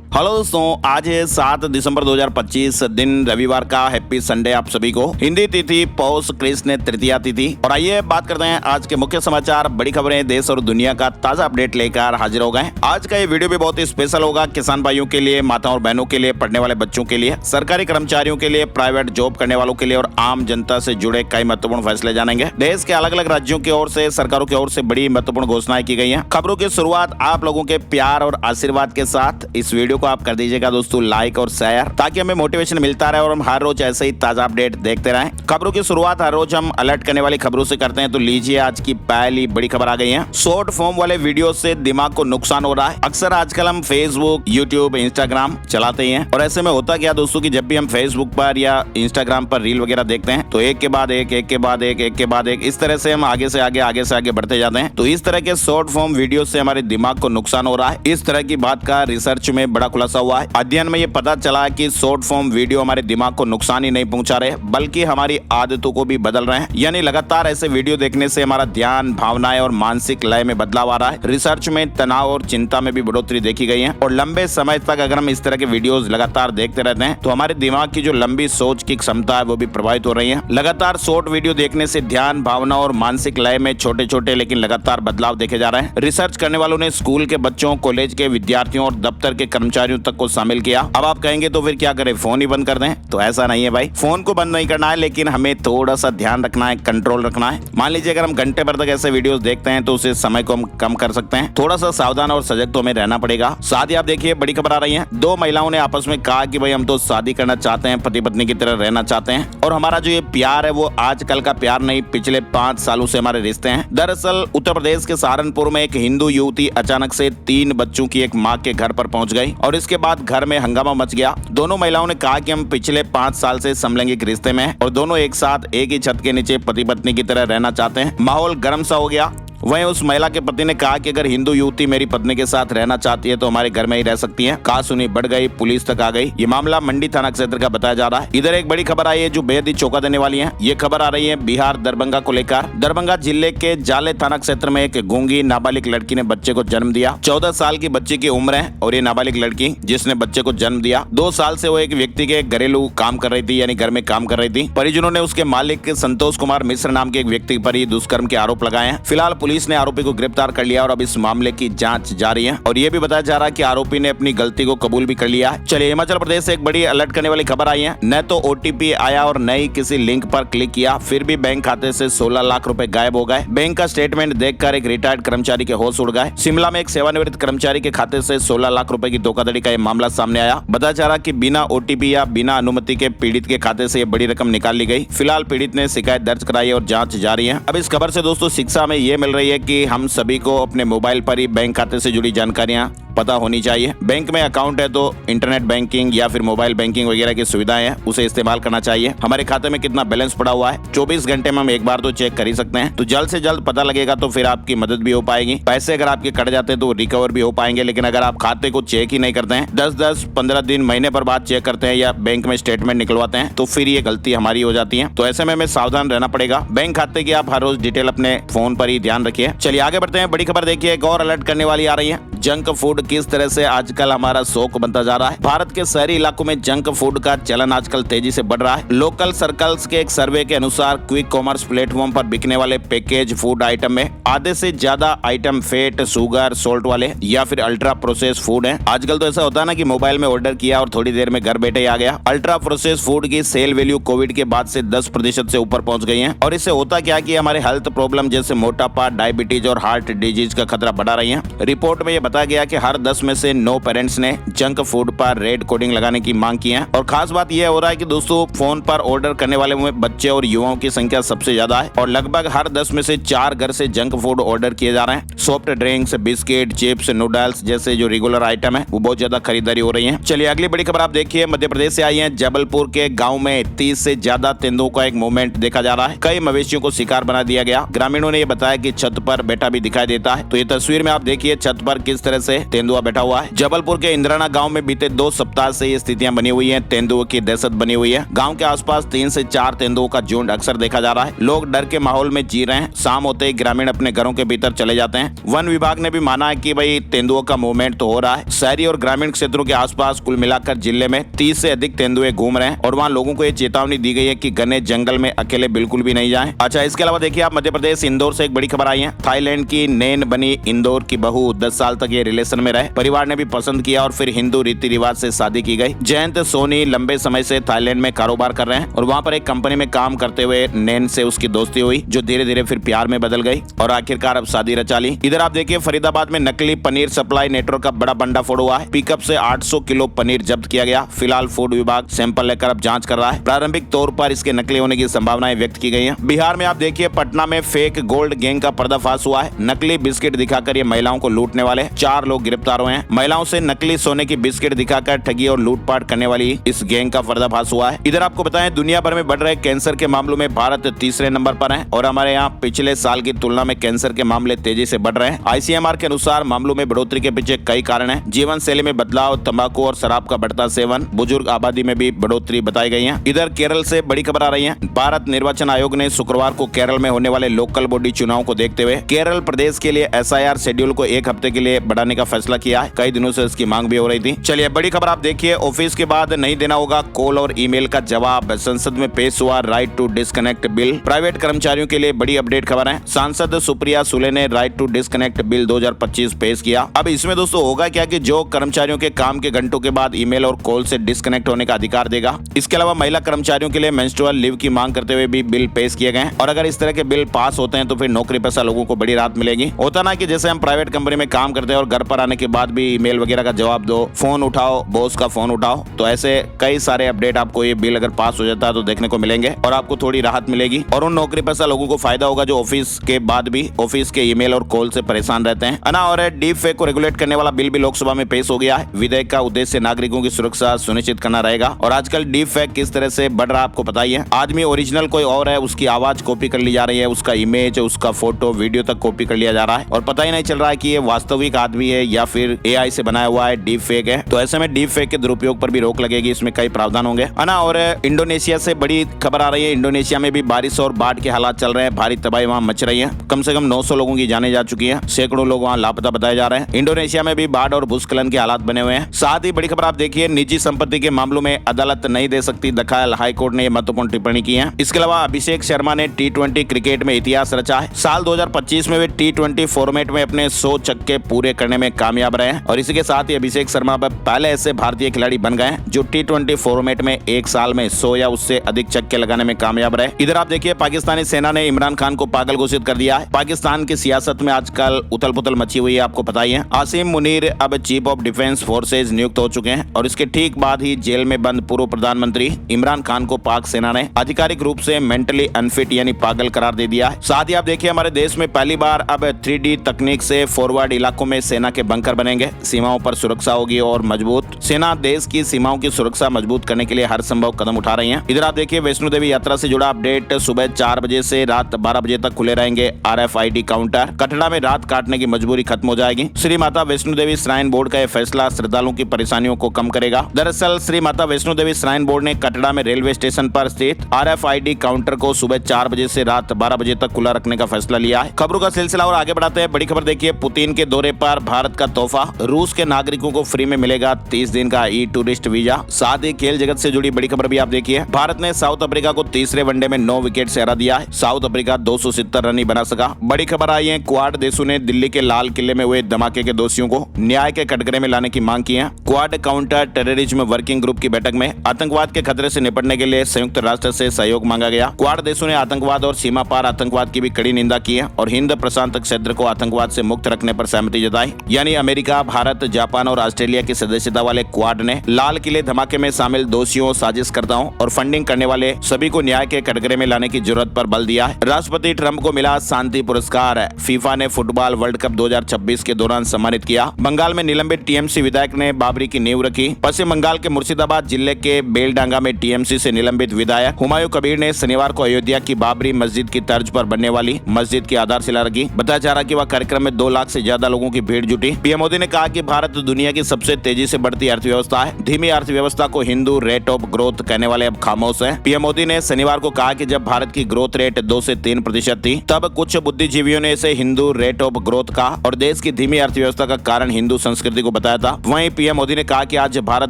Hello दोस्तों, आज है 7 दिसंबर 2025 दिन रविवार का। हैप्पी संडे आप सभी को। हिंदी तिथि पौष कृष्ण तृतीया तिथि। और आइए बात करते हैं आज के मुख्य समाचार, बड़ी खबरें, देश और दुनिया का ताजा अपडेट लेकर हाजिर हो गए। आज का ये वीडियो भी बहुत ही स्पेशल होगा। किसान भाइयों के लिए, माताओं और बहनों के लिए, पढ़ने वाले बच्चों के लिए, सरकारी कर्मचारियों के लिए, प्राइवेट जॉब करने वालों के लिए और आम जनता से जुड़े कई महत्वपूर्ण फैसले जानेंगे। देश के अलग अलग राज्यों की ओर से, सरकारों की ओर से बड़ी महत्वपूर्ण घोषणाएं की गई है। खबरों की शुरुआत आप लोगों के प्यार और आशीर्वाद के साथ इस वीडियो को आप कर दीजिएगा दोस्तों लाइक और शेयर, ताकि हमें मोटिवेशन मिलता रहे और हम हर रोज ऐसे ही ताजा अपडेट देखते रहें। खबरों की शुरुआत हर रोज हम अलर्ट करने वाली खबरों से करते हैं, तो लीजिए आज की पहली बड़ी खबर आ गई है। शॉर्ट फॉर्म वाले वीडियो से दिमाग को नुकसान हो रहा है। अक्सर आजकल हम फेसबुक, यूट्यूब, इंस्टाग्राम चलाते ही हैं और ऐसे में होता क्या दोस्तों कि जब भी हम फेसबुक पर या इंस्टाग्राम पर रील वगैरह देखते हैं तो एक के बाद एक, एक के बाद एक, एक के बाद एक, इस तरह से हम आगे से आगे बढ़ते जाते हैं। तो इस तरह के शॉर्ट फॉर्म वीडियो से हमारे दिमाग को नुकसान हो रहा है। इस तरह की बात का रिसर्च में बड़ा खुलासा हुआ है। अध्ययन में ये पता चला है कि शॉर्ट फॉर्म वीडियो हमारे दिमाग को नुकसान ही नहीं पहुंचा रहे, बल्कि हमारी आदतों को भी बदल रहे हैं। यानी लगातार ऐसे वीडियो देखने से हमारा ध्यान, भावनाएं और मानसिक लय में बदलाव आ रहा है। रिसर्च में तनाव और चिंता में भी बढ़ोतरी देखी गई है। और लंबे समय तक अगर हम इस तरह के वीडियोस लगातार देखते रहते हैं तो हमारे दिमाग की जो लंबी सोच की क्षमता है वो भी प्रभावित हो रही है। लगातार शॉर्ट वीडियो देखने से ध्यान, भावना और मानसिक लय में छोटे छोटे लेकिन लगातार बदलाव देखे जा रहे हैं। रिसर्च करने वालों ने स्कूल के बच्चों, कॉलेज के विद्यार्थियों और दफ्तर के कर्मचारियों तक को शामिल किया। अब आप कहेंगे तो फिर क्या करें, फोन ही बंद कर दें? तो ऐसा नहीं है भाई, फोन को बंद नहीं करना है, लेकिन हमें थोड़ा सा ध्यान रखना है, कंट्रोल रखना है। मान लीजिए अगर हम घंटे भर तक ऐसे वीडियोस देखते हैं तो उसे समय को हम कम कर सकते हैं। थोड़ा सा सावधान और सजग तो हमें रहना पड़ेगा। साथ ही आप देखिए बड़ी खबर आ रही है। दो महिलाओं ने आपस में कहा कि भाई हम तो शादी करना चाहते हैं, पति पत्नी की तरह रहना चाहते हैं और हमारा जो ये प्यार है वो आजकल का प्यार नहीं, पिछले 5 सालों से हमारे रिश्ते हैं। दरअसल उत्तर प्रदेश के सहारनपुर में एक हिंदू युवती अचानक से 3 बच्चों की एक माँ के घर पर पहुंच गई और इसके बाद घर में हंगामा मच गया। दोनों महिलाओं ने कहा कि हम पिछले 5 साल से समलैंगिक रिश्ते में हैं और दोनों एक साथ एक ही छत के नीचे पति पत्नी की तरह रहना चाहते हैं। माहौल गर्म सा हो गया। वहीं उस महिला के पति ने कहा कि अगर हिंदू युवती मेरी पत्नी के साथ रहना चाहती है तो हमारे घर में ही रह सकती है। कहा सुनी बढ़ गई, पुलिस तक आ गई। ये मामला मंडी थाना क्षेत्र का बताया जा रहा है। इधर एक बड़ी खबर आई है जो बेहद ही चौंका देने वाली है। ये खबर आ रही है बिहार दरभंगा को लेकर। दरभंगा जिले के जाले थाना क्षेत्र में एक गूंगी नाबालिग लड़की ने बच्चे को जन्म दिया। 14 साल की बच्ची की उम्र है और ये नाबालिग लड़की जिसने बच्चे को जन्म दिया 2 साल से वो एक व्यक्ति के घरेलू काम कर रही थी, यानी घर में काम कर रही थी। परिजनों ने उसके मालिक संतोष कुमार मिश्र नाम के एक व्यक्ति पर ही दुष्कर्म के आरोप लगाए हैं। फिलहाल पुलिस ने आरोपी को गिरफ्तार कर लिया और अब इस मामले की जांच जारी है। और ये भी बताया जा रहा है कि आरोपी ने अपनी गलती को कबूल भी कर लिया है। चलिए, हिमाचल प्रदेश से एक बड़ी अलर्ट करने वाली खबर आई है। न तो ओटीपी आया और न ही किसी लिंक पर क्लिक किया, फिर भी बैंक खाते से 16 लाख रुपए गायब हो गए। बैंक का स्टेटमेंट देखकर एक रिटायर्ड कर्मचारी के होश उड़ गए। शिमला में एक सेवानिवृत्त कर्मचारी के खाते से 16 लाख रुपए की धोखाधड़ी का यह मामला सामने आया। बताया जा रहा कि बिना ओटीपी या बिना अनुमति के पीड़ित के खाते से ये बड़ी रकम निकाल ली गई। फिलहाल पीड़ित ने शिकायत दर्ज कराई और जांच जारी है। अब इस खबर से दोस्तों शिक्षा में ये मिल रही है कि हम सभी को अपने मोबाइल पर ही बैंक खाते से जुड़ी जानकारियां पता होनी चाहिए। बैंक में अकाउंट है तो इंटरनेट बैंकिंग या फिर मोबाइल बैंकिंग वगैरह की सुविधाएं हैं, उसे इस्तेमाल करना चाहिए। हमारे खाते में कितना बैलेंस पड़ा हुआ है 24 घंटे में हम एक बार तो चेक कर ही सकते हैं। तो जल्द से जल्द पता लगेगा तो फिर आपकी मदद भी हो पाएगी। पैसे अगर आपके कट जाते हैं तो रिकवर भी हो पाएंगे। लेकिन अगर आप खाते को चेक ही नहीं करते हैं, 10-10, 15 दिन, महीने पर बाद चेक करते हैं या बैंक में स्टेटमेंट निकलवाते हैं, तो फिर ये गलती हमारी हो जाती है। तो ऐसे में हमें सावधान रहना पड़ेगा। बैंक खाते की आप हर रोज डिटेल अपने फोन पर ही ध्यान रखिए। चलिए आगे बढ़ते हैं। बड़ी खबर देखिए, एक और अलर्ट करने वाली आ रही है। जंक फूड किस तरह से आजकल हमारा शौक बनता जा रहा है। भारत के शहरी इलाकों में जंक फूड का चलन आजकल तेजी से बढ़ रहा है। लोकल सर्कल्स के एक सर्वे के अनुसार क्विक कॉमर्स प्लेटफॉर्म पर बिकने वाले पैकेज फूड आइटम में आधे से ज्यादा आइटम फैट, शुगर, सॉल्ट वाले या फिर अल्ट्रा प्रोसेस फूड है। आजकल तो ऐसा होता है ना कि मोबाइल में ऑर्डर किया और थोड़ी देर में घर बैठे ही आ गया। अल्ट्रा प्रोसेस फूड की सेल वैल्यू कोविड के बाद से 10% से ऊपर पहुंच गई है। और इससे होता क्या कि हमारे हेल्थ प्रॉब्लम जैसे मोटापा, डायबिटीज और हार्ट डिजीज का खतरा बढ़ा रही है। रिपोर्ट में यह बताया गया कि हर 10 में से 9 पेरेंट्स ने जंक फूड पर रेड कोडिंग लगाने की मांग की है। और खास बात यह हो रहा है कि दोस्तों फोन पर ऑर्डर करने वाले में बच्चे और युवाओं की संख्या सबसे ज्यादा है और लगभग हर 10 में से 4 घर से जंक फूड ऑर्डर किए जा रहे हैं। Soft drinks, biscuit, chips, noodles जैसे जो रेगुलर आइटम है वो बहुत ज्यादा खरीदारी हो रही है। चलिए अगली बड़ी खबर आप देखिए, मध्य प्रदेश से आई है। जबलपुर के गाँव में 30 से ज्यादा तेंदुओं का एक मूवमेंट देखा जा रहा है। कई मवेशियों को शिकार बना दिया गया। ग्रामीणों ने यह बताया कि छत पर बैठा भी दिखाई देता है। तो ये तस्वीर में आप देखिए छत पर किस किस तरह से तेंदुआ बैठा हुआ है। जबलपुर के इंद्राना गांव में बीते 2 सप्ताह से ये स्थितियां बनी हुई हैं। तेंदुओं की दहशत बनी हुई है। गांव के आसपास 3 से 4 तेंदुओं का झुंड अक्सर देखा जा रहा है। लोग डर के माहौल में जी रहे हैं। शाम होते ही ग्रामीण अपने घरों के भीतर चले जाते हैं। वन विभाग ने भी माना है कि भाई तेंदुओं का मूवमेंट तो हो रहा है। शहरी और ग्रामीण क्षेत्रों के आसपास कुल मिलाकर जिले में 30 से अधिक तेंदुए घूम रहे हैं और वहाँ लोगों को ये चेतावनी दी गई है कि घने जंगल में अकेले बिल्कुल भी नहीं जाएं। अच्छा, इसके अलावा देखिए आप मध्य प्रदेश इंदौर से एक बड़ी खबर आई है। थाईलैंड की नैन बनी इंदौर की बहू 10 साल तक ये रिलेशन में रहे। परिवार ने भी पसंद किया और फिर हिंदू रीति रिवाज से शादी की गई। जयंत सोनी लंबे समय से थाईलैंड में कारोबार कर रहे हैं और वहाँ पर एक कंपनी में काम करते हुए नैन से उसकी दोस्ती हुई, जो धीरे धीरे फिर प्यार में बदल गई और आखिरकार अब शादी रचा ली। इधर आप देखिए फरीदाबाद में नकली पनीर सप्लाई नेटवर्क का बड़ा भंडाफोड़ हुआ है। पिकअप से 800 किलो पनीर जब्त किया गया। फिलहाल फूड विभाग सैंपल लेकर अब जांच कर रहा है। प्रारंभिक तौर पर इसके नकली होने की संभावनाएं व्यक्त की गई हैं। बिहार में आप देखिए पटना में फेक गोल्ड गैंग का पर्दाफाश हुआ है। नकली बिस्किट दिखाकर ये महिलाओं को लूटने वाले 4 लोग गिरफ्तार हुए हैं। महिलाओं से नकली सोने की बिस्किट दिखाकर ठगी और लूटपाट करने वाली इस गैंग का पर्दाफाश हुआ है। इधर आपको बताएं दुनिया भर में बढ़ रहे कैंसर के मामलों में भारत तीसरे नंबर पर है और हमारे यहाँ पिछले साल की तुलना में कैंसर के मामले तेजी से बढ़ रहे हैं। ICMR के अनुसार मामलों में बढ़ोतरी के पीछे कई कारण हैं। जीवन शैली में बदलाव, तंबाकू और शराब का बढ़ता सेवन, बुजुर्ग आबादी में भी बढ़ोतरी बताई गई है। इधर केरल से बड़ी खबर आ रही है। भारत निर्वाचन आयोग ने शुक्रवार को केरल में होने वाले लोकल बॉडी चुनाव को देखते हुए केरल प्रदेश के लिए SIR शेड्यूल को 1 हफ्ते के लिए बढ़ाने का फैसला किया है। कई दिनों से इसकी मांग भी हो रही थी। चलिए बड़ी खबर आप देखिए, ऑफिस के बाद नहीं देना होगा कॉल और ईमेल का जवाब। संसद में पेश हुआ right to disconnect bill. Private कर्मचारियों के लिए बड़ी अपडेट खबर है। सांसद सुप्रिया सुले ने राइट टू डिस्कनेक्ट बिल 2025 पेश किया। अब इसमें दोस्तों होगा क्या कि जो कर्मचारियों के काम के घंटों के बाद ईमेल और कॉल से डिस्कनेक्ट होने का अधिकार देगा। इसके अलावा महिला कर्मचारियों के लिए मेंस्ट्रुअल लीव की मांग करते हुए भी बिल पेश किए गए और अगर इस तरह के बिल पास होते हैं तो फिर नौकरी पेशा लोगों को बड़ी राहत मिलेगी। होता ना कि जैसे हम प्राइवेट कंपनी में काम करते हैं और घर पर आने के बाद भी ईमेल वगैरह का जवाब दो, फोन उठाओ, बॉस का फोन उठाओ, तो ऐसे कई सारे अपडेट आपको ये बिल अगर पास हो जाता है तो देखने को मिलेंगे और आपको थोड़ी राहत मिलेगी और उन नौकरी पेशा लोगों को फायदा होगा जो ऑफिस के बाद भी ऑफिस के ईमेल और कॉल से परेशान रहते हैं। और डीप फेक को रेगुलेट करने वाला बिल भी लोकसभा में पेश हो गया है। विधेयक का उद्देश्य नागरिकों की सुरक्षा सुनिश्चित करना रहेगा और आजकल डीप फेक किस तरह से बढ़ रहा है आपको पता ही है। आदमी ओरिजिनल कोई और है, उसकी आवाज कॉपी कर ली जा रही है, उसका इमेज, उसका फोटो, वीडियो तक कॉपी कर लिया जा रहा है और पता ही नहीं चल रहा है कि ये वास्तविक आदमी है या फिर AI से बनाया हुआ है, डीप फेक है। तो ऐसे में डीप फेक के दुरुपयोग पर भी रोक लगेगी। इसमें कई प्रावधान होंगे, है ना। और इंडोनेशिया से बड़ी खबर आ रही है। इंडोनेशिया में भी बारिश और बाढ़ के हालात चल रहे हैं। भारी तबाही वहां मच रही है। कम से कम 900 लोगों की जानें जा चुकी है। सैकड़ों लोग वहां लापता बताए जा रहे हैं। इंडोनेशिया में भी बाढ़ और भूस्खलन के हालात बने हुए हैं। साथ ही बड़ी खबर आप देखिए, निजी संपत्ति के मामलों में अदालत नहीं दे सकती दखल। हाईकोर्ट ने महत्वपूर्ण टिप्पणी की है। इसके अलावा अभिषेक शर्मा ने T20 क्रिकेट में इतिहास रचा है। साल 2025 में वे T20 फॉर्मेट में अपने 100 छक्के पूरे करने में कामयाब रहे हैं और इसी के साथ ही अभिषेक शर्मा पहले ऐसे भारतीय खिलाड़ी बन गए हैं जो T20 फॉर्मेट में एक साल में 100 या उससे अधिक छक्के लगाने में कामयाब रहे। इधर आप देखिए, पाकिस्तानी सेना ने इमरान खान को पागल घोषित कर दिया है। पाकिस्तान की सियासत में आजकल उथल पुथल मची हुई है, आपको पता ही है। आसिम मुनीर अब चीफ ऑफ डिफेंस फोर्सेज नियुक्त हो चुके हैं और इसके ठीक बाद ही जेल में बंद पूर्व प्रधानमंत्री इमरान खान को पाक सेना ने आधिकारिक रूप से मेंटली अनफिट यानी पागल करार दे दिया है। साथ ही आप देखिए, हमारे देश में पहली बार अब 3D तकनीक से फॉरवर्ड इलाकों में सेना के बंकर बनेंगे। सीमाओं पर सुरक्षा होगी और मजबूत। सेना देश की सीमाओं की सुरक्षा मजबूत करने के लिए हर संभव कदम उठा रही है। इधर आप देखिए, वैष्णो देवी यात्रा से जुड़ा अपडेट। सुबह 4 बजे से रात 12 बजे तक खुले रहेंगे RFID काउंटर। कटरा में रात काटने की मजबूरी खत्म हो जाएगी। श्री माता वैष्णो देवी श्राइन बोर्ड का यह फैसला श्रद्धालुओं की परेशानियों को कम करेगा। दरअसल श्री माता वैष्णो देवी श्राइन बोर्ड ने कटरा में रेलवे स्टेशन पर स्थित RFID काउंटर को सुबह 4 बजे से रात 12 बजे तक खुला रखने का फैसला लिया है। खबरों का सिलसिला और आगे बढ़ाते हैं। बड़ी खबर देखिए, पुतिन के दौरे पर भारत का तोहफा। रूस के नागरिकों को फ्री में मिलेगा 30 दिन का टूरिस्ट वीजा। साथ ही खेल जगत से जुड़ी बड़ी खबर भी आप देखिए। भारत ने साउथ अफ्रीका को तीसरे वनडे में 9 विकेट से हरा दिया है। साउथ अफ्रीका 270 रन ही बना सका। बड़ी खबर आई है, क्वाड देशों ने दिल्ली के लाल किले में हुए धमाके के दोषियों को न्याय के कटघरे में लाने की मांग की है। Quad counter terrorism working group की बैठक में आतंकवाद के खतरे से निपटने के लिए संयुक्त राष्ट्र से सहयोग मांगा गया। क्वाड देशों ने आतंकवाद और सीमा पार आतंकवाद की भी कड़ी निंदा की है और हिंद प्रशांत क्षेत्र को आतंकवाद से मुक्त रखने पर सहमति जताई। यानी अमेरिका, भारत, जापान और ऑस्ट्रेलिया की सदस्यता वाले क्वाड ने लाल किले धमाके में शामिल दोषियों, साजिशकर्ताओं और फंडिंग करने वाले सभी को न्याय के कटघरे में लाने की जरूरत पर बल दिया है। राष्ट्रपति ट्रंप को मिला शांति पुरस्कार। फीफा ने फुटबॉल वर्ल्ड कप 2026 के दौरान सम्मानित किया। बंगाल में निलंबित TMC विधायक ने बाबरी की नींव रखी। पश्चिम बंगाल के मुर्शिदाबाद जिले के बेलडांगा में TMC से निलंबित विधायक हुमायूं कबीर ने शनिवार को अयोध्या की बाबरी मस्जिद की तर्ज पर बनने वाली मस्जिद की आधारशिला रखी। बताया जा रहा कि वह कार्यक्रम में 2 लाख से ज्यादा लोगों की भीड़ जुटी। पीएम मोदी ने कहा कि भारत दुनिया की सबसे तेजी से बढ़ती अर्थव्यवस्था है। धीमी अर्थव्यवस्था को हिंदू रेट ऑफ ग्रोथ कहने वाले अब खामोश हैं। पीएम मोदी ने शनिवार को कहा कि जब भारत की ग्रोथ रेट 2 से 3% थी, तब कुछ बुद्धिजीवियों ने इसे हिंदू रेट ऑफ ग्रोथ कहा और देश की धीमी अर्थव्यवस्था का कारण हिंदू संस्कृति को बताया था। वहीं पीएम मोदी ने कहा कि आज भारत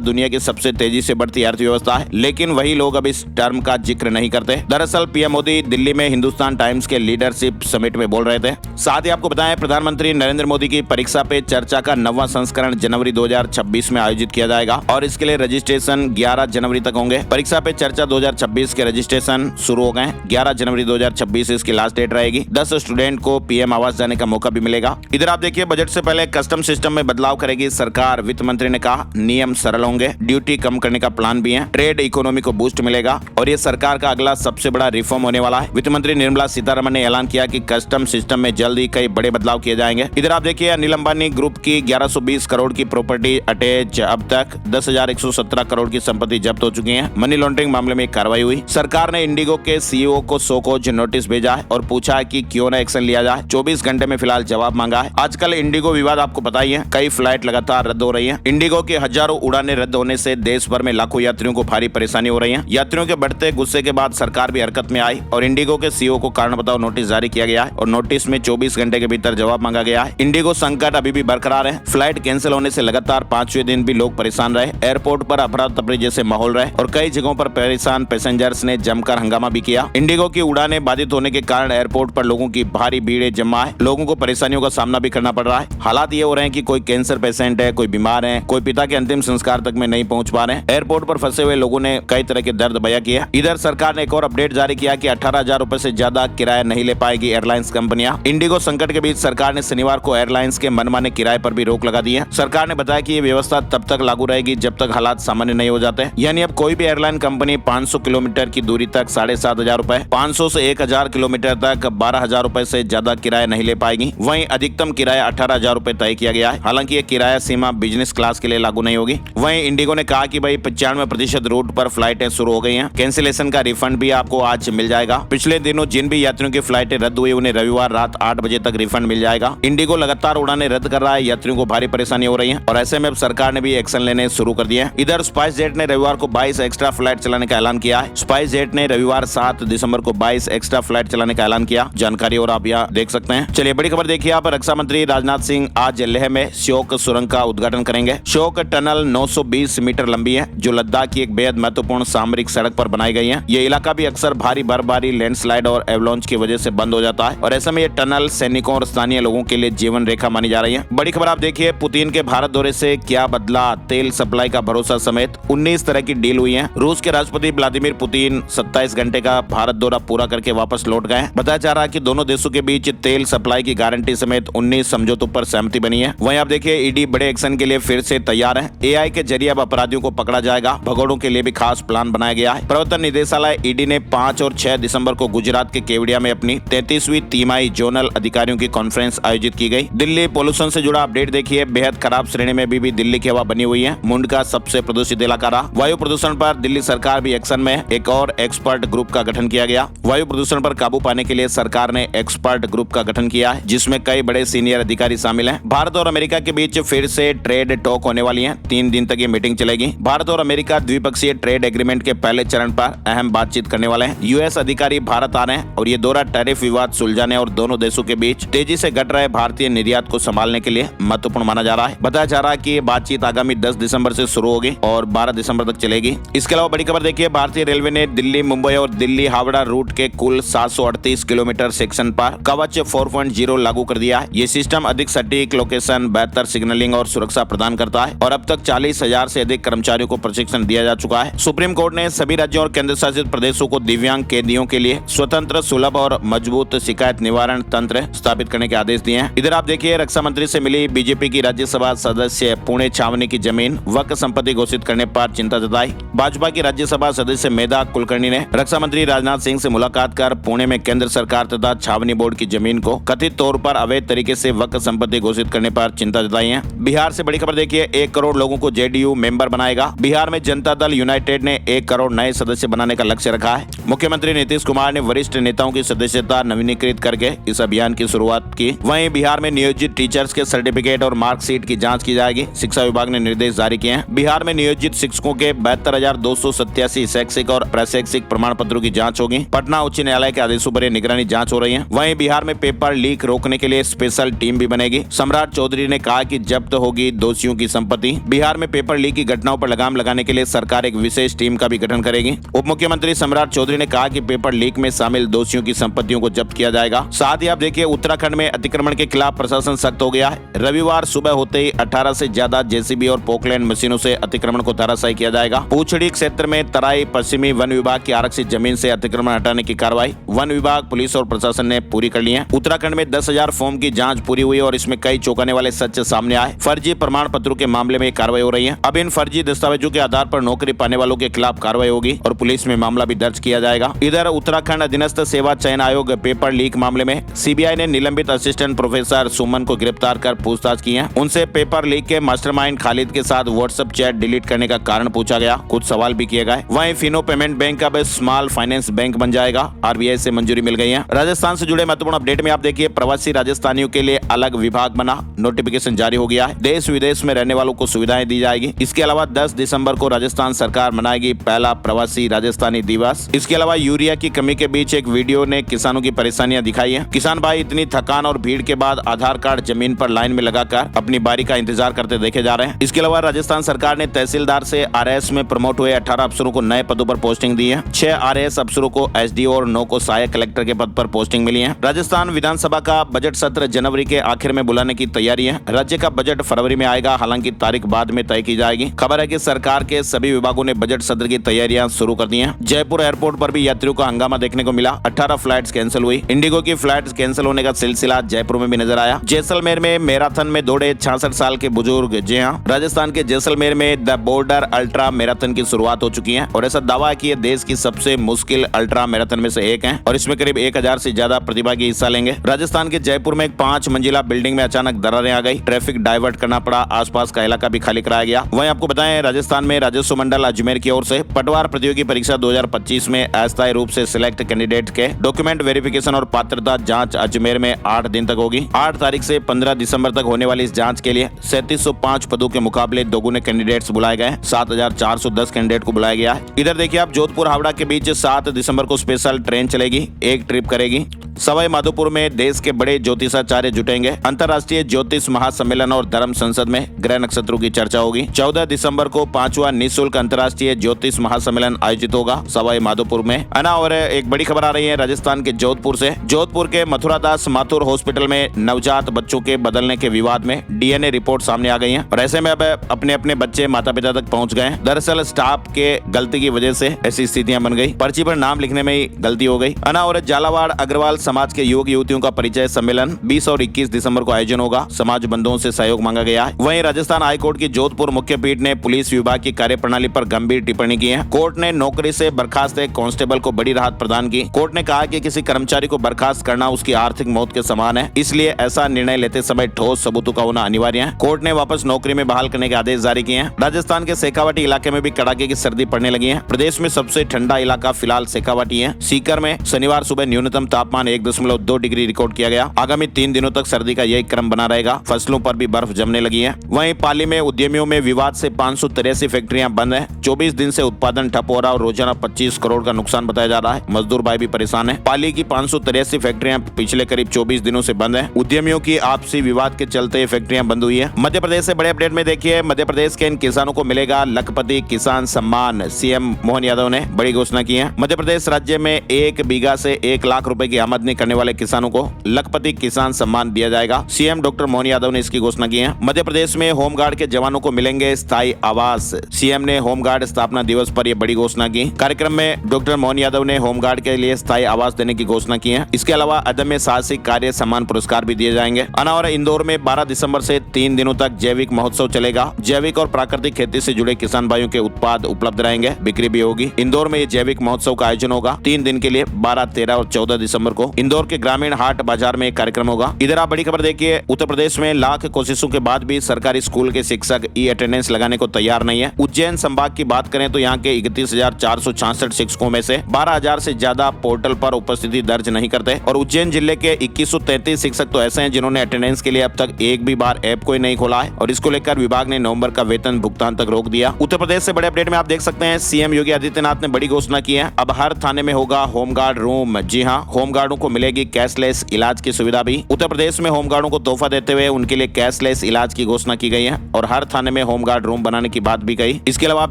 दुनिया की सबसे तेजी से बढ़ती अर्थव्यवस्था है, लेकिन वही लोग अब इस टर्म का जिक्र नहीं करते। दरअसल पीएम मोदी दिल्ली में हिंदुस्तान टाइम्स के लीडरशिप समिट में बोल रहे थे। साथ ही आपको बताएं, प्रधानमंत्री नरेंद्र मोदी की परीक्षा पे चर्चा का 9वां संस्करण जनवरी 2026 में आयोजित किया जाएगा और इसके लिए रजिस्ट्रेशन 11 जनवरी तक होंगे। परीक्षा पे चर्चा 2026 के रजिस्ट्रेशन शुरू हो गए। 11 जनवरी 2026 इसकी लास्ट डेट रहेगी। 10 स्टूडेंट को पीएम आवास जाने का मौका भी मिलेगा। इधर आप देखिए, बजट से पहले कस्टम सिस्टम में बदलाव करेगी सरकार। वित्त मंत्री ने कहा नियम सरल होंगे, ड्यूटी कम करने का प्लान भी है, ट्रेड इकोनॉमी को बूस्ट मिलेगा और ये सरकार का अगला सबसे बड़ा रिफॉर्म होने वाला है। वित्त मंत्री निर्मला सीतारमण ने ऐलान किया कि कस्टम सिस्टम में जल्द ही कई बड़े बदलाव किए जाएंगे। इधर आप देखिए, अनिल अंबानी ग्रुप की 1120 करोड़ की प्रॉपर्टी अटैच, अब तक 10,117 करोड़ की संपत्ति जब्त हो चुकी है। मनी लॉन्ड्रिंग मामले में कार्रवाई हुई। सरकार ने इंडिगो के सीईओ को शोकॉज नोटिस भेजा है और पूछा है कि क्यों न एक्शन लिया जाए। 24 घंटे में फिलहाल जवाब मांगा है। आजकल इंडिगो विवाद आपको पता ही है, कई फ्लाइट लगातार रद्द हो रही है। इंडिगो की हजारों उड़ानें रद्द होने से देश भर में लाखों यात्रियों को भारी परेशानी हो रही है। यात्रियों के बढ़ते गुस्से के बाद सरकार भी हरकत में आई और इंडिगो के सीईओ को कारण बताओ नोटिस जारी किया गया है और नोटिस में 24 घंटे के भीतर जवाब मांगा गया है। इंडिगो संकट अभी भी बरकरार है। फ्लाइट कैंसिल होने से लगातार 5वें दिन भी लोग परेशान रहे। एयरपोर्ट पर अफरा तफरी जैसे माहौल रहे और कई जगहों पर परेशान पैसेंजर्स ने जमकर हंगामा भी किया। इंडिगो की उड़ानें बाधित होने के कारण एयरपोर्ट पर लोगों की भारी भीड़ जमा है। लोगों को परेशानियों का सामना भी करना पड़ रहा है। हालात ये हो रहे हैं कि कोई कैंसर पेशेंट है, कोई बीमार है, कोई पिता के अंतिम संस्कार तक में नहीं पहुंच पा रहे हैं। एयरपोर्ट पर फंसे हुए लोगों ने कई तरह के दर्द बयां किया। इधर सरकार ने एक और अपडेट जारी किया कि 18,000 रुपए से ज्यादा किराया नहीं ले पाएगी एयरलाइंस कंपनियां। इंडिगो संकट के बीच सरकार ने शनिवार को एयरलाइंस के मनमाने किराए पर भी रोक लगा दी है। सरकार ने बताया कि ये व्यवस्था तब तक लागू रहेगी जब तक हालात सामान्य नहीं हो जाते। यानी अब कोई भी एयरलाइन कंपनी 500 किलोमीटर की दूरी तक 7,500 रुपए, 500 से 1,000 किलोमीटर तक 12,000 रुपए से ज्यादा किराया नहीं ले पाएगी। वहीं अधिकतम किराया 18,000 रुपए तय किया गया है। हालांकि ये किराया सीमा बिजनेस क्लास के लिए लागू नहीं होगी। वहीं इंडिगो ने कहा कि भाई 95% रूट पर फ्लाइटें शुरू हो गई हैं। कैंसिलेशन का रिफंड भी आपको आज मिल जाएगा। पिछले दिनों जिन भी यात्रियों की फ्लाइटें रद्द हुई उन्हें रविवार रात 8 बजे तक रिफंड मिल जाएगा। इंडिगो लगातार उड़ानें रद्द कर रहा है, यात्रियों को भारी परेशानी हो रही है और ऐसे में अब सरकार ने भी एक्शन लेने शुरू कर दिए हैं। इधर स्पाइस जेट ने रविवार को 22 एक्स्ट्रा फ्लाइट चलाने का ऐलान किया है। स्पाइस जेट ने रविवार 7 दिसंबर को 22 एक्स्ट्रा फ्लाइट चलाने का ऐलान किया। जानकारी और आप यहाँ देख सकते हैं। चलिए बड़ी खबर देखिए, आप रक्षा मंत्री राजनाथ सिंह आज लेह में श्योक सुरंग का उद्घाटन करेंगे। श्योक टनल 920 मीटर लंबी है जो लद्दाख की एक बेहद महत्वपूर्ण सामरिक सड़क पर बनाई गई है। ये इलाका भी अक्सर भारी बर्फबारी, लैंडस्लाइड और एवलांच की वजह से बंद हो जाता है और ऐसे में ये टनल सैनिकों और स्थानीय लोगों के लिए जीवन रेखा मानी जा रही है। बड़ी खबर आप देखिए, पुतिन के भारत दौरे से क्या बदला, तेल सप्लाई का भरोसा समेत 19 तरह की डील हुई है। रूस के राष्ट्रपति व्लादिमीर पुतिन 27 घंटे का भारत दौरा पूरा करके वापस लौट गए। बताया जा रहा है कि दोनों देशों के बीच तेल सप्लाई की गारंटी समेत 19 समझौतों पर सहमति बनी है। वहीं आप देखिए, ईडी बड़े एक्शन के लिए फिर से तैयार है। एआई के जरिए अब अपराधियों को पकड़ा जाएगा। भगोड़ों के लिए भी खास प्लान बनाया गया है। प्रवर्तन निदेशालय ईडी ने 5 और 6 दिसंबर को गुजरात के केवड़िया में अपनी 33वीं तिमाही जोनल अधिकारियों की कॉन्फ्रेंस आयोजित की गई। दिल्ली पोल्यूशन से जुड़ा अपडेट देखिए, बेहद खराब श्रेणी में भी दिल्ली की हवा बनी हुई है। मुंड का सबसे प्रदूषित इलाका रहा। वायु प्रदूषण पर दिल्ली सरकार भी एक्शन में। एक और एक्सपर्ट ग्रुप का गठन किया गया। वायु प्रदूषण पर काबू पाने के लिए सरकार ने एक्सपर्ट ग्रुप का गठन किया है जिसमें कई बड़े सीनियर अधिकारी शामिल हैं। भारत और अमेरिका के बीच फिर से ट्रेड टॉक होने वाली है। 3 दिन तक ये मीटिंग चलेगी। भारत और अमेरिका द्विपक्षीय ट्रेड एग्रीमेंट के पहले चरण पर अहम बातचीत करने वाले हैं। यूएस अधिकारी भारत आ रहे हैं और ये दौरा टैरिफ विवाद सुलझाने और दोनों देशों के बीच तेजी से घट रहे भारतीय निर्यात को संभालने के लिए महत्वपूर्ण माना जा रहा है। बताया जा रहा है कि ये बातचीत आगामी 10 दिसंबर से शुरू होगी और 12 दिसंबर तक चलेगी। इसके अलावा बड़ी खबर देखिए, भारतीय रेलवे ने दिल्ली मुंबई और दिल्ली हावड़ा रूट के कुल 738 किलोमीटर सेक्शन पर कवच 4.0 लागू कर दिया है। ये सिस्टम अधिक सटीक लोकेशन, बेहतर सिग्नलिंग और सुरक्षा प्रदान करता है और अब तक 40,000 से अधिक कर्मचारियों को प्रशिक्षण दिया जा चुका है। सुप्रीम कोर्ट ने सभी राज्यों और केंद्र शासित प्रदेशों को दिव्यांग कैदियों के लिए स्वतंत्र, सुलभ और मजबूत शिकायत निवारण तंत्र स्थापित करने के आदेश दिए हैं। इधर आप देखिए, रक्षा मंत्री से मिली बीजेपी की राज्यसभा सदस्य पुणे छावनी की जमीन वक्फ संपत्ति घोषित करने पर चिंता जताई। भाजपा की राज्यसभा सदस्य मेधा कुलकर्णी ने रक्षा मंत्री राजनाथ सिंह से मुलाकात कर पुणे में केंद्र सरकार तथा छावनी बोर्ड की जमीन को कथित तौर पर अवैध तरीके से वक्फ संपत्ति घोषित करने पर चिंता जताई है। बिहार से बड़ी खबर देखिए, 1 करोड़ लोगों को जेडीयू मेंबर बनाएगा। बिहार में जनता दल यूनाइटेड ने 1 करोड़ नए सदस्य बनाने का लक्ष्य रखा है। मुख्यमंत्री नीतीश कुमार ने वरिष्ठ नेताओं की सदस्यता नवीनीकृत करके इस अभियान की शुरुआत की। वहीं बिहार में नियोजित टीचर्स के सर्टिफिकेट और मार्कशीट की जांच की जाएगी। शिक्षा विभाग ने निर्देश जारी किए हैं। बिहार में नियोजित शिक्षकों के 72,287 शैक्षिक और प्रशैक्षिक प्रमाण पत्रों की जांच होगी। पटना उच्च न्यायालय के आदेशों पर निगरानी जांच हो रही है। वहीं बिहार में पेपर लीक रोकने के लिए स्पेशल टीम भी बनेगी। सम्राट चौधरी ने कहा कि जब्त होगी दोषियों की संपत्ति। बिहार में पेपर लीक की घटनाओं पर लगाम लगाने के लिए सरकार एक विशेष टीम का भी गठन करेगी। उप मुख्यमंत्री सम्राट चौधरी ने कहा कि पेपर लीक में शामिल दोषियों की संपत्तियों को जब्त किया जाएगा। साथ ही आप देखिए, उत्तराखंड में अतिक्रमण के खिलाफ प्रशासन सख्त हो गया है। रविवार सुबह होते ही 18 से ज्यादा जेसीबी और पोकलैंड मशीनों से अतिक्रमण को धराशायी किया जाएगा। पूछड़ी क्षेत्र में तराई पश्चिमी वन विभाग की आरक्षित जमीन से अतिक्रमण हटाने की कार्रवाई वन विभाग, पुलिस और प्रशासन ने पूरी कर ली है। उत्तराखंड में 10,000 फॉर्म की जांच पूरी हुई और इसमें कई चौंकाने वाले सच सामने आए। फर्जी प्रमाण पत्रों के मामले में कार्रवाई हो रही है। अब इन फर्जी दस्तावेजों के आधार पर नौकरी पाने वालों के खिलाफ कार्रवाई होगी और पुलिस में मामला भी दर्ज किया जाएगा। इधर उत्तराखंड अधीनस्थ सेवा चयन आयोग पेपर लीक मामले में सीबीआई ने निलंबित असिस्टेंट प्रोफेसर सुमन को गिरफ्तार कर पूछताछ की है। उनसे पेपर लीक के मास्टरमाइंड खालिद के साथ व्हाट्सएप चैट डिलीट करने का कारण पूछा गया। कुछ सवाल भी किए गए। वहीं फिनो पेमेंट बैंक अब स्मॉल फाइनेंस बैंक बन जाएगा। आरबीआई से मंजूरी मिल गई है। राजस्थान से जुड़े महत्वपूर्ण अपडेट में आप देखिए, प्रवासी राजस्थानियों के लिए अलग विभाग बना, नोटिफिकेशन जारी हो गया है। देश विदेश में रहने वालों को सुविधाएं दी जाएगी। इसके अलावा 10 दिसंबर को राजस्थान सरकार मनाएगी पहला प्रवासी राजस्थानी दिवस। इसके अलावा यूरिया की कमी के बीच एक वीडियो ने किसानों की परेशानियां दिखाई है। किसान भाई इतनी थकान और भीड़ के बाद आधार कार्ड जमीन पर लाइन में लगाकर अपनी बारी का इंतजार करते देखे जा रहे हैं। इसके अलावा राजस्थान सरकार ने तहसीलदार से आरएएस में प्रमोट हुए 18 अफसरों को नए पदों पर पोस्टिंग दी है। 6 आरएएस अफसरों को एसडीओ और 9 को सहायक कलेक्टर के पद पर पोस्टिंग मिली है। राजस्थान विधानसभा का बजट सत्र जनवरी के आखिर में बुलाने की तैयारी है। राज्य का बजट फरवरी में आएगा, हालांकि तारीख बाद में तय की जाएगी। खबर है कि सरकार के सभी विभागों ने बजट सत्र की तैयारियां शुरू कर दी हैं। जयपुर एयरपोर्ट पर भी यात्रियों का हंगामा देखने को मिला। 18 फ्लाइट्स कैंसिल हुई। इंडिगो की फ्लाइट्स कैंसिल होने का सिलसिला जयपुर में भी नजर आया। जैसलमेर में मैराथन में दौड़े 66 साल के बुजुर्ग। जी हां, राजस्थान के जैसलमेर में द बॉर्डर अल्ट्रा मैराथन की शुरुआत हो चुकी है और ऐसा दावा है कि ये देश की सबसे मुश्किल अल्ट्रा मैराथन में से एक है और इसमें करीब 1000 से ज्यादा प्रतिभागी हिस्सा लेंगे। राजस्थान के जयपुर में एक 5 मंजिला बिल्डिंग में अचानक दरारें आ गई। ट्रैफिक डाइवर्ट करना पड़ा। आसपास का इलाका भी खाली कराया गया। वहीं आपको बताएं, राजस्थान में राजस्व मंडल अजमेर की ओर से पटवार प्रतियोगी परीक्षा 2025 में अस्थायी रूप से सिलेक्ट कैंडिडेट के डॉक्यूमेंट वेरिफिकेशन और पात्रता जांच अजमेर में 8 दिन तक होगी। 8 तारीख से 15 दिसंबर तक होने वाली इस जांच के लिए 3705 पदों के मुकाबले दोगुने कैंडिडेट्स बुलाए गए। 7410 कैंडिडेट को बुलाया गया है। इधर देखिए आप, जोधपुर हावड़ा के बीच 7 दिसंबर को स्पेशल ट्रेन चलेगी। एक ट्रिप करेगी। सवाई माधोपुर में देश के बड़े ज्योतिषाचार्य जुटेंगे। अंतर्राष्ट्रीय ज्योतिष महासम्मेलन और धर्म संसद में ग्रह नक्षत्रों की चर्चा होगी। 14 दिसंबर को 5वां निःशुल्क अंतर्राष्ट्रीय ज्योतिष महासम्मेलन आयोजित होगा सवाई माधोपुर में। और एक बड़ी खबर आ रही है राजस्थान के जोधपुर से। जोधपुर के मथुरादास माथुर हॉस्पिटल में नवजात बच्चों के बदलने के विवाद में डीएनए रिपोर्ट सामने आ गई है और ऐसे में अब अपने अपने बच्चे माता पिता तक पहुंच गए। दरअसल स्टाफ के गलती की वजह से ऐसी स्थितियां बन गई। पर्ची पर नाम लिखने में ही गलती हो गई। और झालावाड़ अग्रवाल समाज के युवक युवतियों का परिचय सम्मेलन 20 और 21 दिसंबर को आयोजन होगा। समाज बंधुओं से सहयोग मांगा गया है। वहीं राजस्थान हाईकोर्ट की जोधपुर मुख्य पीठ ने पुलिस विभाग की कार्यप्रणाली पर गंभीर टिप्पणी की है। कोर्ट ने नौकरी से बर्खास्त एक कांस्टेबल को बड़ी राहत प्रदान की। कोर्ट ने कहा कि किसी कर्मचारी को बर्खास्त करना उसकी आर्थिक मौत के समान है, इसलिए ऐसा निर्णय लेते समय ठोस सबूतों का होना अनिवार्य है। कोर्ट ने वापस नौकरी में बहाल करने के आदेश जारी किए हैं। राजस्थान के शेखावाटी इलाके में भी कड़ाके की सर्दी पड़ने लगी है। प्रदेश में सबसे ठंडा इलाका फिलहाल शेखावाटी है। सीकर में शनिवार सुबह न्यूनतम तापमान 1.2 डिग्री रिकॉर्ड किया गया। आगामी 3 दिनों तक सर्दी का यही क्रम बना रहेगा। फसलों पर भी बर्फ जमने लगी है। वहीं पाली में उद्यमियों में विवाद से 583 फैक्ट्रियां बंद हैं। 24 दिन से उत्पादन ठप हो रहा और रोजाना 25 करोड़ का नुकसान बताया जा रहा है। मजदूर भाई भी परेशान है। पाली की 583 फैक्ट्रियां पिछले करीब 24 दिनों से बंद है। उद्यमियों की आपसी विवाद के चलते फैक्ट्रियां बंद हुई है। मध्य प्रदेश से बड़े अपडेट में देखिए, मध्य प्रदेश के इन किसानों को मिलेगा लखपति किसान सम्मान। सीएम मोहन यादव ने बड़ी घोषणा की है। मध्य प्रदेश राज्य में 1 बीघा से 1 लाख रुपए की आमदनी करने वाले किसानों को लखपति किसान सम्मान दिया जाएगा। सीएम डॉक्टर मोहन यादव ने इसकी घोषणा की है। मध्य प्रदेश में होमगार्ड के जवानों को मिलेंगे स्थायी आवास। सीएम ने होमगार्ड स्थापना दिवस पर यह बड़ी घोषणा की। कार्यक्रम में डॉक्टर मोहन यादव ने होमगार्ड के लिए स्थायी आवास देने की घोषणा की है। इसके अलावा अदम्य साहसिक कार्य सम्मान पुरस्कार भी दिए जाएंगे। और इंदौर में 12 दिसंबर से 3 दिनों तक जैविक महोत्सव चलेगा। जैविक और प्राकृतिक खेती से जुड़े किसान भाइयों के उत्पाद उपलब्ध रहेंगे, बिक्री भी होगी। इंदौर में ये जैविक महोत्सव का आयोजन होगा 3 दिन के लिए, 12, 13 और 14 दिसंबर को। को इंदौर के ग्रामीण हाट बाजार में एक कार्यक्रम होगा। इधर आप बड़ी खबर देखिए, उत्तर प्रदेश में लाख कोशिशों के बाद भी सरकारी स्कूल के शिक्षक ई अटेंडेंस लगाने को तैयार नहीं है। उज्जैन संभाग की बात करें तो यहाँ के 31,466 शिक्षकों में से 12,000 से ज्यादा पोर्टल पर उपस्थिति दर्ज नहीं करते और उज्जैन जिले के 2133 शिक्षक तो ऐसे हैं जिन्होंने अटेंडेंस के लिए अब तक एक भी बार ऐप को ही नहीं खोला है और इसको लेकर विभाग ने नवंबर का वेतन भुगतान तक रोक दिया। उत्तर प्रदेश से बड़े अपडेट में आप देख सकते हैं, सीएम योगी आदित्यनाथ ने बड़ी घोषणा की है। अब हर थाने में होगा होमगार्ड रूम। जी हाँ, होमगार्डों को मिलेगी कैशलेस इलाज की सुविधा भी। उत्तर प्रदेश में होमगार्डों को तोहफा देते हुए उनके लिए कैशलेस इलाज की घोषणा की गई है और हर थाने में होमगार्ड रूम बनाने की बात भी कही। इसके अलावा आप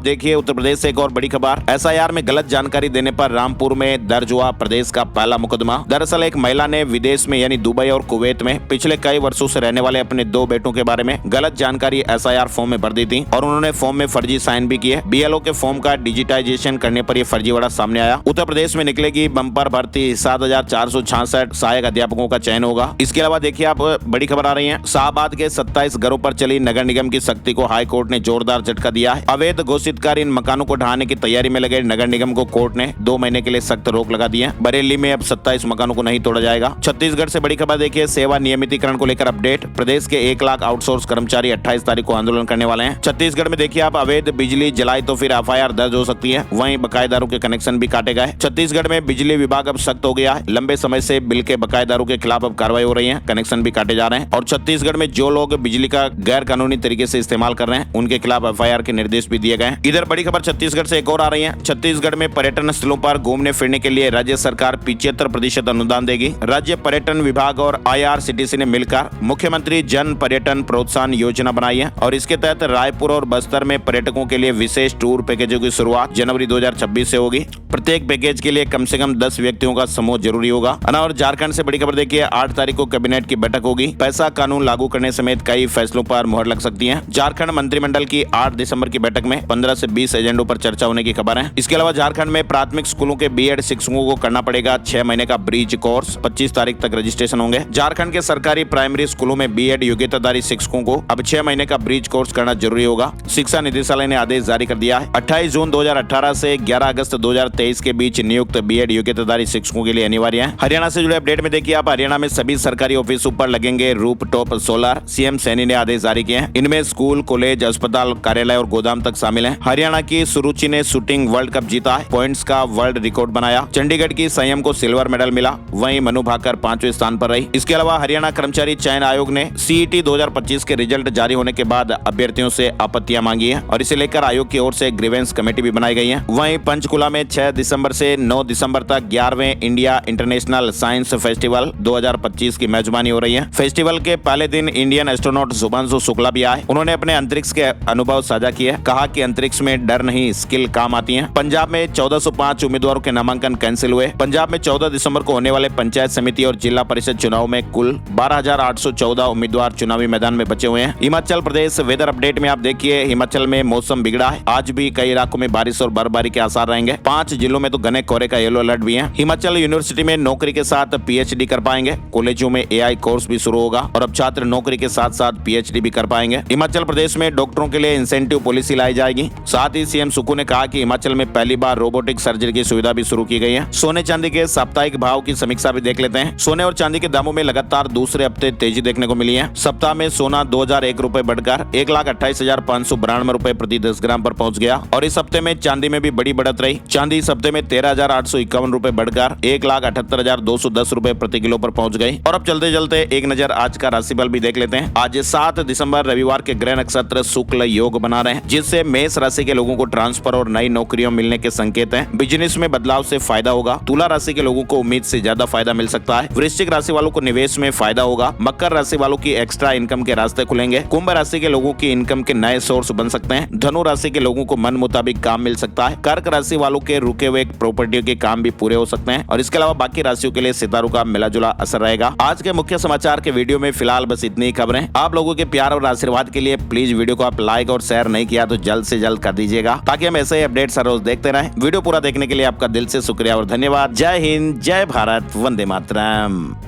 देखिए उत्तर प्रदेश से एक और बड़ी खबर, एसआईआर में गलत जानकारी देने पर रामपुर में दर्ज हुआ प्रदेश का पहला मुकदमा। दरअसल एक महिला ने विदेश में यानी दुबई और कुवैत में पिछले कई वर्षों से रहने वाले अपने 2 बेटों के बारे में गलत जानकारी एसआईआर फॉर्म में भर दी थी और उन्होंने फॉर्म में फर्जी साइन भी किए। बीएलओ के फॉर्म का डिजिटाइजेशन करने पर यह फर्जीवाड़ा सामने आया। उत्तर प्रदेश में निकलेगी बम्पर भर्ती, 7,466 सहायक अध्यापकों का चयन होगा। इसके अलावा देखिए आप बड़ी खबर आ रही है, शाहबाद के 27 घरों पर चली नगर निगम की सख्ती को हाई कोर्ट ने जोरदार झटका दिया है। अवैध घोषित कर इन मकानों को ढहाने की तैयारी में लगे नगर निगम को कोर्ट ने 2 महीने के लिए सख्त रोक लगा दी है। बरेली में अब 27 मकानों को नहीं तोड़ा जाएगा। छत्तीसगढ़ से बड़ी खबर देखिए, सेवा नियमितीकरण को लेकर अपडेट। प्रदेश के 1 लाख आउटसोर्स कर्मचारी 28 तारीख को आंदोलन करने वाले हैं। छत्तीसगढ़ में देखिए आप अवैध बिजली जलाई तो फिर एफआईआर दर्ज हो सकती है, वहीं बकायेदारों के कनेक्शन भी काटे गए। छत्तीसगढ़ में बिजली विभाग अब सख्त हो गया है। लंबे समय से बिल के बकायेदारों के खिलाफ अब कार्रवाई हो रही है, कनेक्शन भी काटे जा रहे हैं और छत्तीसगढ़ में जो लोग बिजली का गैर कानूनी तरीके से इस्तेमाल कर रहे हैं उनके खिलाफ एफआईआर के निर्देश भी दिए गए। इधर बड़ी खबर छत्तीसगढ़ से एक और आ रही है, छत्तीसगढ़ में पर्यटन स्थलों पर घूमने फिरने के लिए राज्य सरकार 75% अनुदान देगी। राज्य पर्यटन विभाग और IRCTC ने मिलकर मुख्यमंत्री जन पर्यटन प्रोत्साहन योजना बनाई है और इसके तहत रायपुर और बस्तर में पर्यटकों के लिए विशेष टूर पैकेजों की शुरुआत जनवरी 2026 से होगी। प्रत्येक पैकेज के लिए कम से कम 10 व्यक्तियों का समूह जरूरी होगा। और झारखंड से बड़ी खबर देखिए, 8 तारीख को कैबिनेट की बैठक होगी। पैसा कानून लागू करने समेत कई फैसलों पर मुहर लग सकती है। झारखंड मंत्रिमंडल की 8 दिसंबर की बैठक में 15 से 20 एजेंडों पर चर्चा होने की खबर है। इसके अलावा झारखंड में प्राथमिक स्कूलों के बीएड शिक्षकों को करना पड़ेगा 6 महीने का ब्रिज कोर्स। 25 तारीख तक रजिस्ट्रेशन होंगे। झारखंड के सरकारी प्राइमरी स्कूलों में बीएड योग्यताधारी शिक्षकों को अब 6 महीने का ब्रिज कोर्स करना जरूरी होगा। शिक्षा निदेशालय ने आदेश जारी कर दिया है। 28 जून 2018 से 11 अगस्त 2023 के बीच नियुक्त बीएड योग्यताधारी शिक्षकों के लिए अनिवार्य है। हरियाणा से जुड़े अपडेट में देखिए आप, हरियाणा में सभी सरकारी ऑफिसों पर लगेंगे रूफटॉप सोलर। सीएम सैनी ने आदेश जारी किए हैं। इनमें स्कूल, कॉलेज, अस्पताल, कार्यालय और गोदाम तक शामिल हैं। हरियाणा की सुरुचि ने शूटिंग वर्ल्ड कप जीता है, पॉइंट्स का वर्ल्ड रिकॉर्ड बनाया। चंडीगढ़ की संयम को सिल्वर मेडल मिला, वहीं मनु भाकर 5वें स्थान पर रही। इसके अलावा हरियाणा कर्मचारी चयन आयोग ने CET 2025 के रिजल्ट जारी होने के बाद अभ्यर्थियों से आपत्तियां मांगी है और इसे लेकर आयोग की ओर से ग्रीवेंस कमेटी भी बनाई गई है। वहीं पंचकुला में 6 दिसंबर से 9 दिसंबर तक 11वें इंडिया इंटरनेशनल साइंस फेस्टिवल 2025 की मेजबानी हो रही है। फेस्टिवल के पहले दिन इंडियन एस्ट्रोनॉट शुभांशु शुक्ला भी आए। उन्होंने अपने अंतरिक्ष के अनुभव साझा किए, कहा कि अंतरिक्ष में डर नहीं स्किल काम आती है। पंजाब में 1405 उम्मीदवारों के नामांकन कैंसिल हुए। पंजाब में 14 दिसंबर को होने वाले पंचायत समिति और जिला परिषद चुनाव में कुल 12,814 उम्मीदवार चुनावी मैदान में बचे हुए हैं। हिमाचल प्रदेश वेदर अपडेट में आप देखिए, हिमाचल में मौसम बिगड़ा है। आज भी कई इलाकों में बारिश और बर्फबारी के आसार रहेंगे। 5 जिलों में तो घने कोहरे का येलो अलर्ट भी है। हिमाचल यूनिवर्सिटी में नौकरी के साथ PhD कर पाएंगे। कॉलेजों में AI कोर्स भी शुरू होगा और अब छात्र नौकरी के साथ साथ PhD भी कर पाएंगे। हिमाचल प्रदेश में डॉक्टरों के लिए इंसेंटिव पॉलिसी लाई जाएगी। साथ ही सीएम सुक्खू ने कहा कि हिमाचल में पहली बार रोबोटिक सर्जरी की सुविधा भी शुरू की गई है। सोने चांदी के साप्ताहिक भाव की समीक्षा भी देख लेते हैं। सोने और चांदी के दामों में लगातार दूसरे हफ्ते तेजी देखने को मिली है। सप्ताह में सोना 2001 रुपए बढ़कर 1,28,592 रुपए प्रति 10 ग्राम पर पहुंच गया और इस हफ्ते में चांदी में भी बड़ी बढ़त रही। चांदी इस हफ्ते में 13,851 रुपए बढ़कर 1,78,210 रुपए प्रति किलो पर पहुंच गई। और अब चलते चलते एक नजर आज का राशिफल भी देख लेते हैं। आज 7 दिसंबर रविवार के ग्रह नक्षत्र शुक्ल योग बना रहे हैं, जिससे मेष राशि के लोगों को ट्रांसफर और नई नौकरियों मिलने के संकेत हैं। बिजनेस में बदलाव से फायदा होगा। तुला राशि के लोगों को उम्मीद से ज्यादा फायदा मिल सकता है। वृश्चिक राशि वालों को निवेश में फायदा होगा। मकर राशि वालों की एक्स्ट्रा इनकम के रास्ते खुलेंगे। कुंभ राशि के लोगों की इनकम के नए सोर्स बन सकते हैं। धनु राशि के लोगों को मन मुताबिक काम मिल सकता है। कर्क राशि वालों के रुके हुए प्रॉपर्टियों के काम भी पूरे हो सकते हैं और इसके अलावा बाकी राशियों के लिए सितारों का मिला जुला असर रहेगा। आज के मुख्य समाचार के वीडियो में फिलहाल बस इतनी ही खबरें। आप लोगों के प्यार और आशीर्वाद के लिए प्लीज वीडियो को आप लाइक और शेयर नहीं किया तो जल्द से जल्द कर दीजिएगा, ताकि हम ऐसे ही अपडेट्स हर रोज देखते रहें। वीडियो पूरा देखने के लिए आपका दिल से शुक्रिया और धन्यवाद। जय हिंद, जय भारत, वंदे मातरम।